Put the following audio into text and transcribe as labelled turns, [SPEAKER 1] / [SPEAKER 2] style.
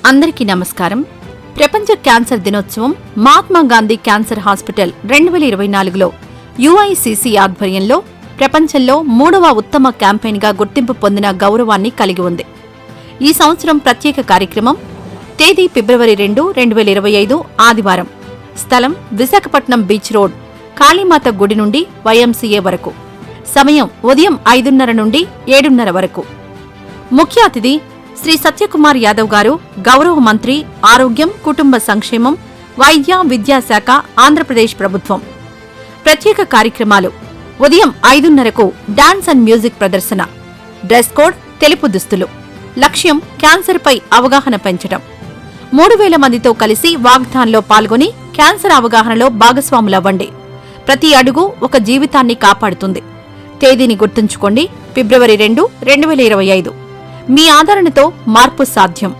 [SPEAKER 1] అందరికీ నమస్కారం. ప్రపంచ క్యాన్సర్ దినోత్సవం మహాత్మా గాంధీ క్యాన్సర్ హాస్పిటల్ 2024లో యుఐసిసి ఆధ్వర్యంలో ప్రపంచంలో 3వ ఉత్తమ క్యాంపెయిన్గా గుర్తింపు పొందిన గౌరవాన్ని కలిగి ఉంది. ఈ సంవత్సరం ప్రత్యేక కార్యక్రమం తేదీ ఫిబ్రవరి 2, 2025 ఆదివారం. స్థలం విశాఖపట్నం బీచ్ రోడ్, కాళీమాత గుడి నుండి వైఎంసీఏ వరకు. సమయం ఉదయం 5:30 నుండి 7:30 వరకు. ముఖ్య అతిథి శ్రీ సత్యకుమార్ యాదవ్ గారు, గౌరవ మంత్రి, ఆరోగ్యం, కుటుంబ సంక్షేమం, వైద్య, విద్యాశాఖ, ఆంధ్రప్రదేశ్ ప్రభుత్వం. ప్రత్యేక కార్యక్రమాలు ఉదయం 5:30కు డాన్స్ అండ్ మ్యూజిక్ ప్రదర్శన. డ్రెస్ కోడ్ తెలుపు దుస్తులు. లక్ష్యం క్యాన్సర్పై అవగాహన పెంచడం. 3000 మందితో కలిసి వాగ్దాన్లో పాల్గొని క్యాన్సర్ అవగాహనలో భాగస్వాములవ్వండి. ప్రతి అడుగు ఒక జీవితాన్ని కాపాడుతుంది. తేదీని గుర్తుంచుకోండి, ఫిబ్రవరి 2, 2025. మీ ఆదరణతో మార్పు సాధ్యం.